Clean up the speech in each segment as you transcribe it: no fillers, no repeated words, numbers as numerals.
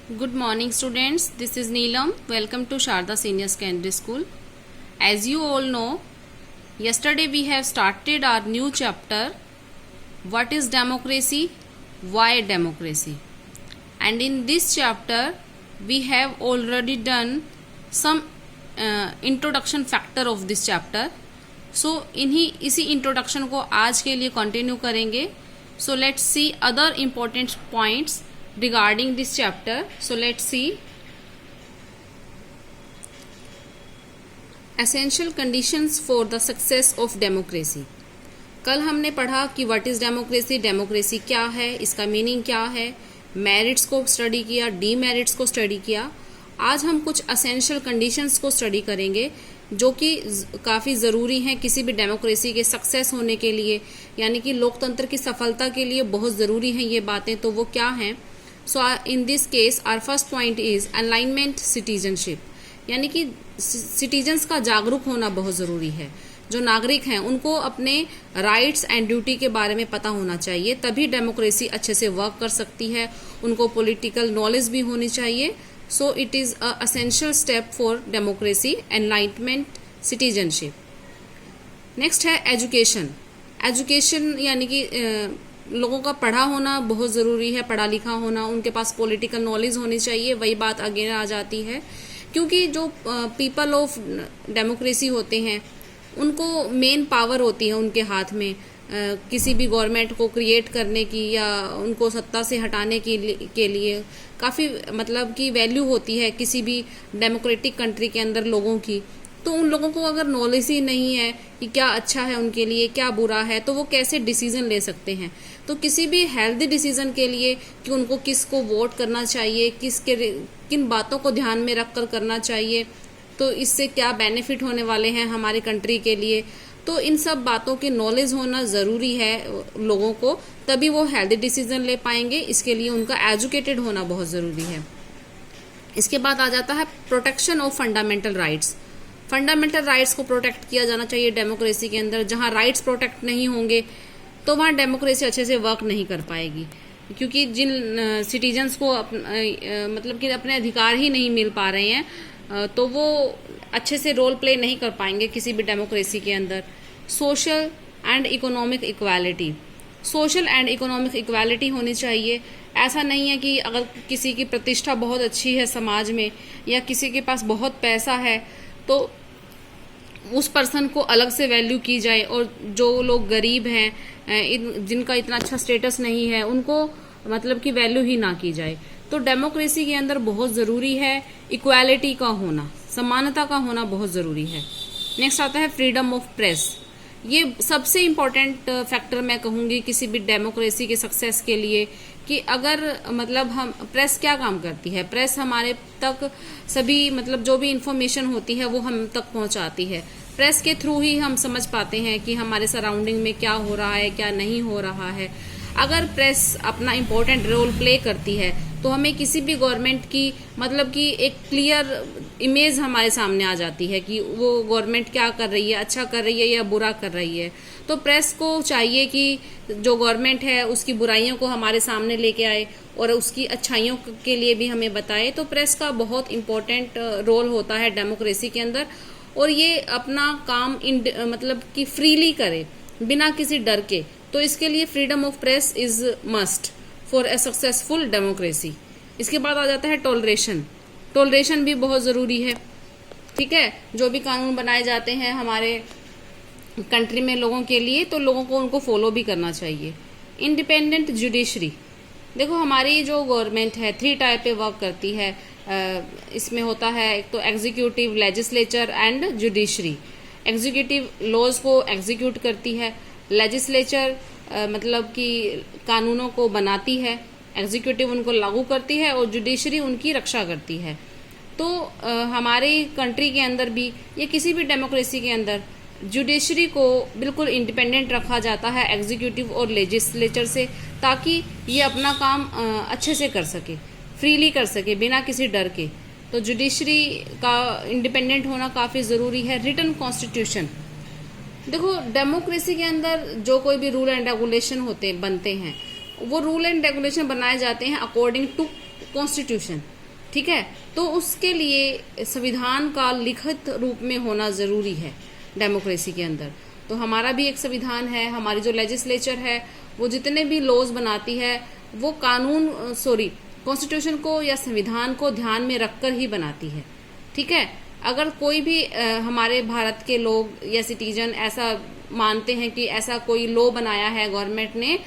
Good morning, students. This is Neelam. Welcome to Sharda Senior Secondary School. As you all know, yesterday we have started our new chapter, What is Democracy? Why Democracy? And in this chapter, we have already done some introduction factor of this chapter. So इसी introduction को आज के लिए continue करेंगे. So let's see other important points regarding this chapter. So let's see essential conditions for the success of democracy. कल हमने पढ़ा कि व्हाट इज डेमोक्रेसी, डेमोक्रेसी क्या है, इसका मीनिंग क्या है, मेरिट्स को स्टडी किया, डीमेरिट्स को स्टडी किया. आज हम कुछ असेंशियल कंडीशंस को स्टडी करेंगे जो कि काफ़ी ज़रूरी हैं किसी भी डेमोक्रेसी के सक्सेस होने के लिए, यानी कि लोकतंत्र की सफलता के लिए बहुत ज़रूरी हैं ये बातें. तो वो क्या हैं? So in this case our first point is alignment citizenship, यानी कि सिटीजन्स का जागरूक होना बहुत ज़रूरी है. जो नागरिक हैं उनको अपने राइट्स एंड ड्यूटी के बारे में पता होना चाहिए, तभी डेमोक्रेसी अच्छे से वर्क कर सकती है. उनको पॉलिटिकल नॉलेज भी होनी चाहिए. So it is a essential step for democracy, enlightenment, citizenship. Next है एजुकेशन. एजुकेशन यानी कि लोगों का पढ़ा होना बहुत ज़रूरी है, पढ़ा लिखा होना, उनके पास पॉलिटिकल नॉलेज होनी चाहिए. वही बात अगेन आ जाती है क्योंकि जो पीपल ऑफ डेमोक्रेसी होते हैं उनको मेन पावर होती है उनके हाथ में किसी भी गवर्नमेंट को क्रिएट करने की या उनको सत्ता से हटाने के लिए काफ़ी मतलब की वैल्यू होती है किसी भी डेमोक्रेटिक कंट्री के अंदर लोगों की. तो उन लोगों को अगर नॉलेज ही नहीं है कि क्या अच्छा है उनके लिए, क्या बुरा है, तो वो कैसे डिसीजन ले सकते हैं. तो किसी भी हेल्दी डिसीजन के लिए कि उनको किसको वोट करना चाहिए, किन बातों को ध्यान में रख कर करना चाहिए, तो इससे क्या बेनिफिट होने वाले हैं हमारे कंट्री के लिए, तो इन सब बातों की नॉलेज होना ज़रूरी है लोगों को, तभी वो हेल्दी डिसीजन ले पाएंगे. इसके लिए उनका एजुकेटेड होना बहुत ज़रूरी है. इसके बाद आ जाता है protection of fundamental rights. Fundamental rights को प्रोटेक्ट किया जाना चाहिए डेमोक्रेसी के अंदर. जहाँ राइट्स प्रोटेक्ट नहीं होंगे तो वहाँ डेमोक्रेसी अच्छे से वर्क नहीं कर पाएगी, क्योंकि जिन सिटीजन्स को मतलब कि अपने अधिकार ही नहीं मिल पा रहे हैं तो वो अच्छे से रोल प्ले नहीं कर पाएंगे किसी भी डेमोक्रेसी के अंदर. Social and economic equality. Social and economic equality होनी चाहिए. ऐसा नहीं है कि अगर किसी की प्रतिष्ठा बहुत अच्छी है समाज में या किसी के पास बहुत पैसा है तो उस पर्सन को अलग से वैल्यू की जाए और जो लोग गरीब हैं जिनका इतना अच्छा स्टेटस नहीं है उनको मतलब कि वैल्यू ही ना की जाए. तो डेमोक्रेसी के अंदर बहुत ज़रूरी है इक्वालिटी का होना, समानता का होना बहुत ज़रूरी है. नेक्स्ट आता है फ्रीडम ऑफ प्रेस. ये सबसे इम्पॉर्टेंट फैक्टर मैं कहूँगी किसी भी डेमोक्रेसी के सक्सेस के लिए, कि अगर मतलब हम प्रेस क्या काम करती है, प्रेस हमारे तक सभी मतलब जो भी इंफॉर्मेशन होती है वो हम तक पहुंचाती है. प्रेस के थ्रू ही हम समझ पाते हैं कि हमारे सराउंडिंग में क्या हो रहा है, क्या नहीं हो रहा है. अगर प्रेस अपना इम्पोर्टेंट रोल प्ले करती है तो हमें किसी भी गवर्नमेंट की मतलब कि एक क्लियर इमेज हमारे सामने आ जाती है कि वो गवर्नमेंट क्या कर रही है, अच्छा कर रही है या बुरा कर रही है. तो प्रेस को चाहिए कि जो गवर्नमेंट है उसकी बुराइयों को हमारे सामने लेके आए और उसकी अच्छाइयों के लिए भी हमें बताए. तो प्रेस का बहुत इम्पोर्टेंट रोल होता है डेमोक्रेसी के अंदर, और ये अपना काम मतलब कि फ्रीली करे बिना किसी डर के. तो इसके लिए freedom of press is must for a successful democracy. इसके बाद आ जाता है टॉलरेशन. टॉलरेशन भी बहुत ज़रूरी है. ठीक है, जो भी कानून बनाए जाते हैं हमारे कंट्री में लोगों के लिए तो लोगों को उनको फॉलो भी करना चाहिए. Independent judiciary. देखो हमारी जो गवर्नमेंट है 3 टाइप पे वर्क करती है. इसमें होता है एक तो executive, legislature and judiciary. Executive laws को एग्जीक्यूट करती है, लेजिस्लेचर मतलब कि कानूनों को बनाती है, एग्जीक्यूटिव उनको लागू करती है और जुडिशरी उनकी रक्षा करती है. तो हमारी कंट्री के अंदर भी या किसी भी डेमोक्रेसी के अंदर जुडिशरी को बिल्कुल इंडिपेंडेंट रखा जाता है एग्जीक्यूटिव और लेजिस्लेचर से, ताकि ये अपना काम अच्छे से कर सके, फ्रीली कर सके बिना किसी डर के. तो जुडिशरी का इंडिपेंडेंट होना काफ़ी ज़रूरी है. Written constitution. देखो डेमोक्रेसी के अंदर जो कोई भी रूल एंड रेगुलेशन बनते हैं वो रूल एंड रेगुलेशन बनाए जाते हैं अकॉर्डिंग टू कॉन्स्टिट्यूशन. ठीक है। तो उसके लिए संविधान का लिखित रूप में होना जरूरी है डेमोक्रेसी के अंदर। तो हमारा भी एक संविधान है, हमारी जो लेजिस्लेचर है वो जितने भी लॉज बनाती है वो कॉन्स्टिट्यूशन को या संविधान को ध्यान में रखकर ही बनाती है। ठीक है। अगर कोई भी हमारे भारत के लोग या सिटीजन ऐसा मानते हैं कि ऐसा कोई लॉ बनाया है गवर्नमेंट ने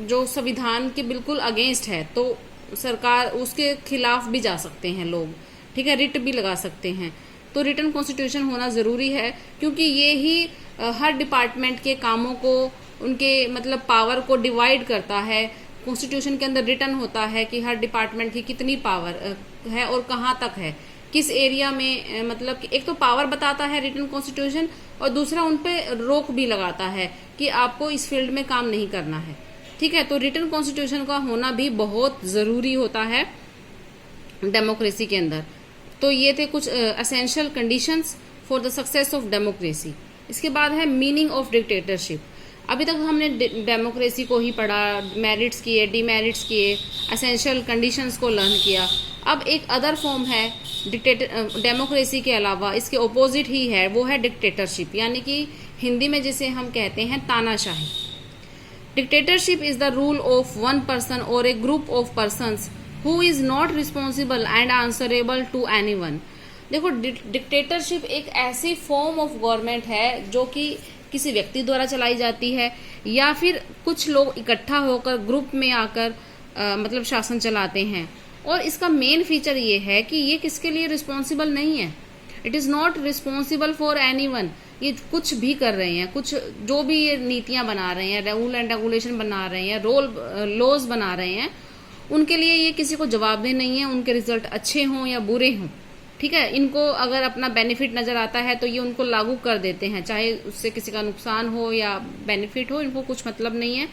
जो संविधान के बिल्कुल अगेंस्ट है, तो सरकार उसके खिलाफ भी जा सकते हैं लोग। ठीक है, रिट भी लगा सकते हैं। तो रिटन कॉन्स्टिट्यूशन होना जरूरी है, क्योंकि ये ही हर डिपार्टमेंट के कामों को, उनके मतलब पावर को डिवाइड करता है। कॉन्स्टिट्यूशन के अंदर रिटन होता है कि हर डिपार्टमेंट की कितनी पावर है और कहाँ तक है, किस एरिया में, मतलब कि एक तो पावर बताता है रिटन कॉन्स्टिट्यूशन, और दूसरा उन पे रोक भी लगाता है कि आपको इस फील्ड में काम नहीं करना है। ठीक है। तो रिटन कॉन्स्टिट्यूशन का होना भी बहुत जरूरी होता है डेमोक्रेसी के अंदर। तो ये थे कुछ essential conditions for the success of democracy. इसके बाद है मीनिंग ऑफ डिक्टेटरशिप। अभी तक हमने डेमोक्रेसी को ही पढ़ा, मेरिट्स किए, डीमेरिट्स किए, एसेंशियल कंडीशंस को लर्न किया। अब एक अदर फॉर्म है डेमोक्रेसी के अलावा, इसके ऑपोजिट ही है, वो है डिक्टेटरशिप, यानी कि हिंदी में जिसे हम कहते हैं तानाशाही। Dictatorship is the rule of one person और a group of persons who is not responsible and answerable to anyone. देखो, डिक्टेटरशिप एक ऐसी फॉर्म ऑफ गवर्नमेंट है जो कि किसी व्यक्ति द्वारा चलाई जाती है, या फिर कुछ लोग इकट्ठा होकर ग्रुप में आकर मतलब शासन चलाते हैं। और इसका मेन फीचर ये है कि ये किसके लिए रिस्पॉन्सिबल नहीं है। It is not responsible for anyone. ये कुछ भी कर रहे हैं, कुछ जो भी ये नीतियां बना रहे हैं, रूल एंड रेगुलेशन बना रहे हैं, लॉज बना रहे हैं, उनके लिए ये किसी को जवाबदेह नहीं है, उनके रिजल्ट अच्छे हों या बुरे हों। ठीक है। इनको अगर अपना बेनिफिट नजर आता है तो ये उनको लागू कर देते हैं, चाहे उससे किसी का नुकसान हो या बेनिफिट हो, इनको कुछ मतलब नहीं है।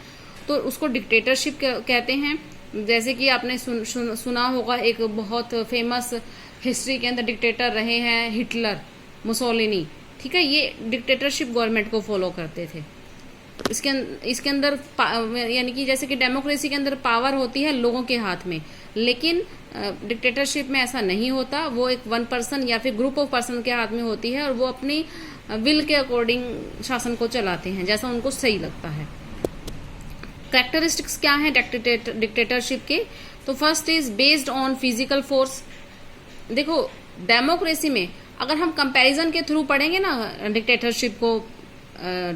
तो उसको डिक्टेटरशिप कहते हैं। जैसे कि आपने सुना होगा, एक बहुत फेमस हिस्ट्री के अंदर डिक्टेटर रहे हैं हिटलर, मुसोलिनी। ठीक है। ये डिक्टेटरशिप गवर्नमेंट को फॉलो करते थे। इसके अंदर यानी कि जैसे कि डेमोक्रेसी के अंदर पावर होती है लोगों के हाथ में, लेकिन डिक्टेटरशिप में ऐसा नहीं होता। वो एक वन पर्सन या फिर ग्रुप ऑफ पर्सन के हाथ में होती है, और वो अपनी विल के अकॉर्डिंग शासन को चलाते हैं जैसा उनको सही लगता है। कैरेक्टरिस्टिक्स क्या है डिक्टेटरशिप के? तो first is based on physical force. देखो, डेमोक्रेसी में अगर हम कंपैरिजन के थ्रू पढ़ेंगे ना डिक्टेटरशिप को,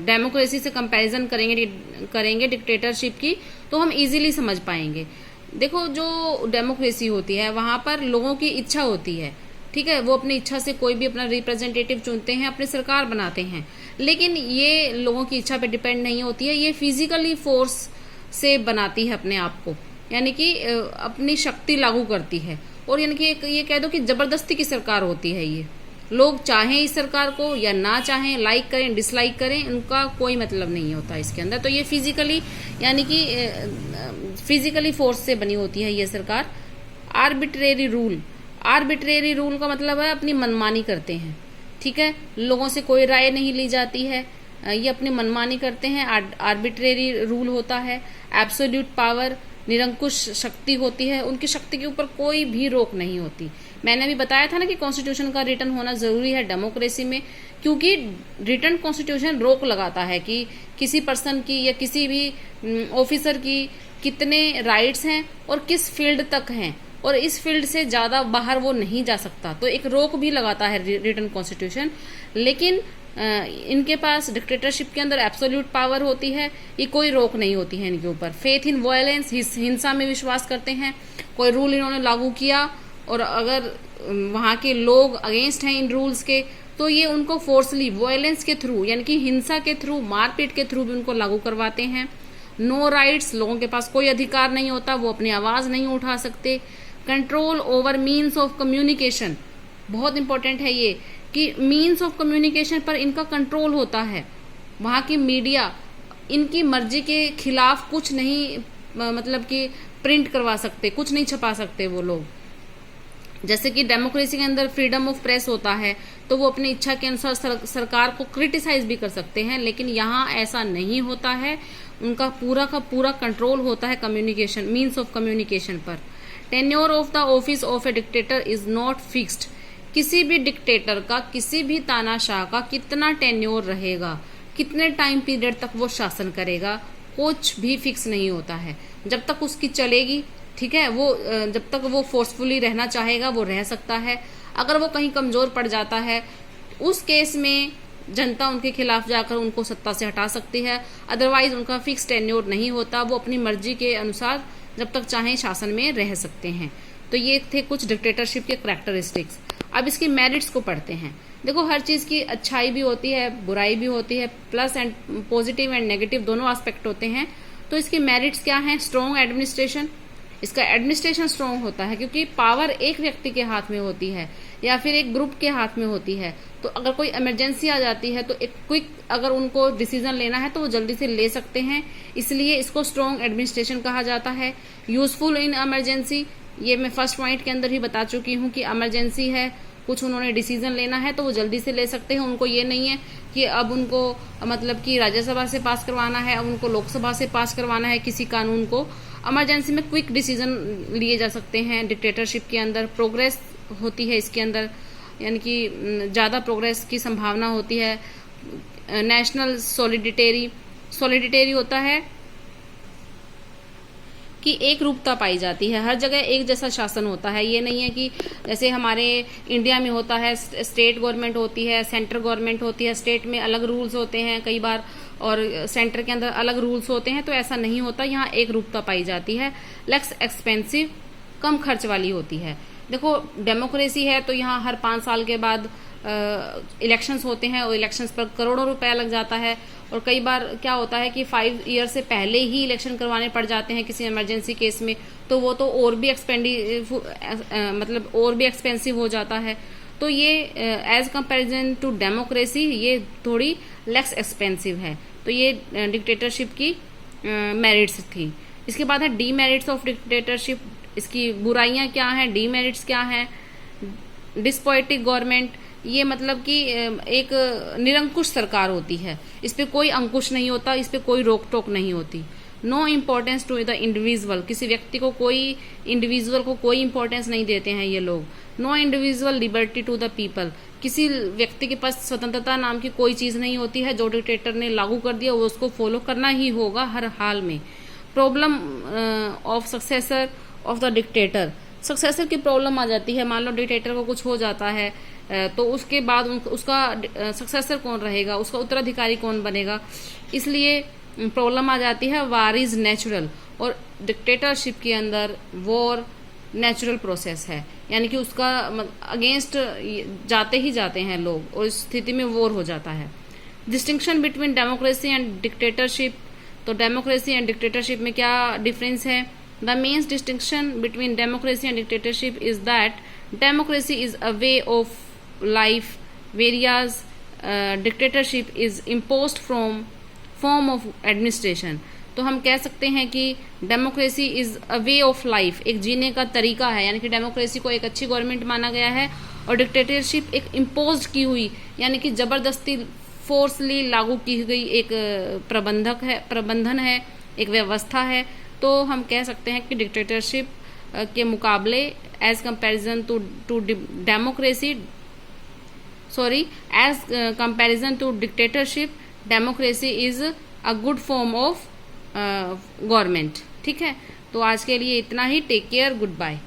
डेमोक्रेसी से कंपैरिजन करेंगे डिक्टेटरशिप की, तो हम इजीली समझ पाएंगे। देखो, जो डेमोक्रेसी होती है वहां पर लोगों की इच्छा होती है। ठीक है। वो अपनी इच्छा से कोई भी अपना रिप्रेजेंटेटिव चुनते हैं, अपनी सरकार बनाते हैं, लेकिन ये लोगों की इच्छा पे डिपेंड नहीं होती है। ये फिजिकली फोर्स से बनाती है अपने आप को, यानी कि अपनी शक्ति लागू करती है। और यानी कि ये कह दो कि जबरदस्ती की सरकार होती है। ये लोग चाहें इस सरकार को या ना चाहें, लाइक करें डिसलाइक करें, उनका कोई मतलब नहीं होता इसके अंदर। तो ये फिजिकली यानी कि फिजिकली फोर्स से बनी होती है ये सरकार। आर्बिट्रेरी रूल का मतलब है अपनी मनमानी करते हैं। ठीक है। लोगों से कोई राय नहीं ली जाती है, ये अपनी मनमानी करते हैं, आर्बिट्रेरी रूल होता है। एब्सोल्यूट पावर, निरंकुश शक्ति होती है, उनकी शक्ति के ऊपर कोई भी रोक नहीं होती। मैंने अभी बताया था ना कि कॉन्स्टिट्यूशन का रिटन होना जरूरी है डेमोक्रेसी में, क्योंकि रिटन कॉन्स्टिट्यूशन रोक लगाता है कि किसी पर्सन की या किसी भी ऑफिसर की कितने राइट्स हैं और किस फील्ड तक हैं, और इस फील्ड से ज्यादा बाहर वो नहीं जा सकता। तो एक रोक भी लगाता है रिटन कॉन्स्टिट्यूशन। लेकिन इनके पास डिक्टेटरशिप के अंदर एब्सोल्यूट पावर होती है, ये कोई रोक नहीं होती है इनके ऊपर। फेथ इन वायलेंस, हिंसा में विश्वास करते हैं। कोई रूल इन्होंने लागू किया और अगर वहां के लोग अगेंस्ट हैं इन रूल्स के, तो ये उनको फोर्सली वायलेंस के थ्रू, यानी कि हिंसा के थ्रू, मारपीट के थ्रू भी उनको लागू करवाते हैं। नो राइट्स, लोगों के पास कोई अधिकार नहीं होता, वो अपनी आवाज नहीं उठा सकते। Control over means of communication, बहुत इंपॉर्टेंट है ये कि मीन्स ऑफ कम्युनिकेशन पर इनका कंट्रोल होता है। वहां की मीडिया इनकी मर्जी के खिलाफ कुछ नहीं मतलब कि प्रिंट करवा सकते, कुछ नहीं छपा सकते वो लोग। जैसे कि डेमोक्रेसी के अंदर फ्रीडम ऑफ प्रेस होता है, तो वो अपनी इच्छा के अनुसार सरकार को क्रिटिसाइज भी कर सकते हैं, लेकिन यहाँ ऐसा नहीं होता है। उनका पूरा का पूरा कंट्रोल होता है कम्युनिकेशन, मीन्स ऑफ कम्युनिकेशन पर। Tenure of the office of A dictator is not fixed. किसी भी डिक्टेटर का, किसी भी तानाशाह का कितना टेन्योर रहेगा, कितने टाइम पीरियड तक वो शासन करेगा, कुछ भी फिक्स नहीं होता है। जब तक उसकी चलेगी, ठीक है, वो जब तक वो फोर्सफुली रहना चाहेगा वो रह सकता है। अगर वो कहीं कमजोर पड़ जाता है, उस केस में जनता उनके खिलाफ जाकर उनको सत्ता से हटा सकती है। अदरवाइज उनका फिक्स टेन्योर नहीं होता, वो अपनी मर्जी के अनुसार जब तक चाहें शासन में रह सकते हैं। तो ये थे कुछ डिक्टेटरशिप के करैक्टरिस्टिक्स। अब इसकी मेरिट्स को पढ़ते हैं। देखो, हर चीज की अच्छाई भी होती है, बुराई भी होती है, plus and positive and negative दोनों एस्पेक्ट होते हैं। तो इसकी मेरिट्स क्या है? Strong administration. इसका एडमिनिस्ट्रेशन स्ट्रॉन्ग होता है क्योंकि पावर एक व्यक्ति के हाथ में होती है या फिर एक ग्रुप के हाथ में होती है। तो अगर कोई इमरजेंसी आ जाती है तो एक क्विक अगर उनको डिसीजन लेना है तो वो जल्दी से ले सकते हैं, इसलिए इसको स्ट्रॉन्ग एडमिनिस्ट्रेशन कहा जाता है। यूजफुल इन इमरजेंसी, ये मैं फर्स्ट पॉइंट के अंदर ही बता चुकी हूँ कि इमरजेंसी है, कुछ उन्होंने डिसीजन लेना है तो वो जल्दी से ले सकते हैं। उनको ये नहीं है कि अब उनको मतलब कि राज्यसभा से पास करवाना है, अब उनको लोकसभा से पास करवाना है किसी कानून को। इमरजेंसी में क्विक डिसीजन लिए जा सकते हैं। डिक्टेटरशिप के अंदर प्रोग्रेस होती है, इसके अंदर यानी कि ज़्यादा प्रोग्रेस की संभावना होती है। नेशनल सॉलिडिटेरी होता है कि एक रूपता पाई जाती है, हर जगह एक जैसा शासन होता है। ये नहीं है कि जैसे हमारे इंडिया में होता है, स्टेट गवर्नमेंट होती है, सेंट्रल गवर्नमेंट होती है, स्टेट में अलग रूल्स होते हैं कई बार और सेंटर के अंदर अलग रूल्स होते हैं, तो ऐसा नहीं होता। यहाँ एक रूपता पाई जाती है। लेस एक्सपेंसिव, कम खर्च वाली होती है। देखो, डेमोक्रेसी है तो यहाँ हर 5 साल के बाद इलेक्शंस होते हैं और इलेक्शंस पर करोड़ों रुपया लग जाता है। और कई बार क्या होता है कि 5 ईयर से पहले ही इलेक्शन करवाने पड़ जाते हैं किसी इमरजेंसी केस में, तो वो तो और भी और भी एक्सपेंसिव हो जाता है। तो ये एज कंपैरिजन टू डेमोक्रेसी ये थोड़ी लेस एक्सपेंसिव है। तो ये डिक्टेटरशिप की मेरिट्स थी। इसके बाद है डीमेरिट्स ऑफ डिक्टेटरशिप। इसकी बुराइयां क्या हैं, डीमेरिट्स क्या हैं? डिस्पोटिक गवर्नमेंट, ये मतलब कि एक निरंकुश सरकार होती है, इस पे कोई अंकुश नहीं होता, इस पे कोई रोक टोक नहीं होती। No importance to the individual, किसी व्यक्ति को कोई इंडिविजुअल को कोई इम्पोर्टेंस नहीं देते हैं ये लोग। No individual liberty to the people, किसी व्यक्ति के पास स्वतंत्रता नाम की कोई चीज नहीं होती है। जो डिक्टेटर ने लागू कर दिया वो उसको फॉलो करना ही होगा हर हाल में। Problem of successor of the dictator, successor की प्रॉब्लम आ जाती है। मान लो डिक्टेटर को कुछ हो जाता है तो उसके बाद उसका सक्सेसर कौन रहेगा, उसका उत्तराधिकारी कौन बनेगा, इसलिए प्रॉब्लम आ जाती है। वार इज नेचुरल, और डिक्टेटरशिप के अंदर वॉर नेचुरल प्रोसेस है, यानी कि उसका अगेंस्ट जाते ही जाते हैं लोग और इस स्थिति में वॉर हो जाता है। Distinction between democracy and dictatorship, तो डेमोक्रेसी एंड डिक्टेटरशिप में क्या डिफरेंस है? The main distinction between democracy and dictatorship is that democracy is a way of life, whereas dictatorship is imposed from form of administration. तो हम कह सकते हैं कि democracy is a way of life, एक जीने का तरीका है, यानी कि डेमोक्रेसी को एक अच्छी गवर्नमेंट माना गया है। और डिक्टेटरशिप एक इम्पोज की हुई, यानी कि जबरदस्ती फोर्सली लागू की गई एक प्रबंधन है, एक व्यवस्था है। तो हम कह सकते हैं कि डिक्टेटरशिप के मुकाबले as comparison to democracy as comparison to dictatorship, democracy is a good form of government. ठीक है, तो आज के लिए इतना ही। Take care, good bye.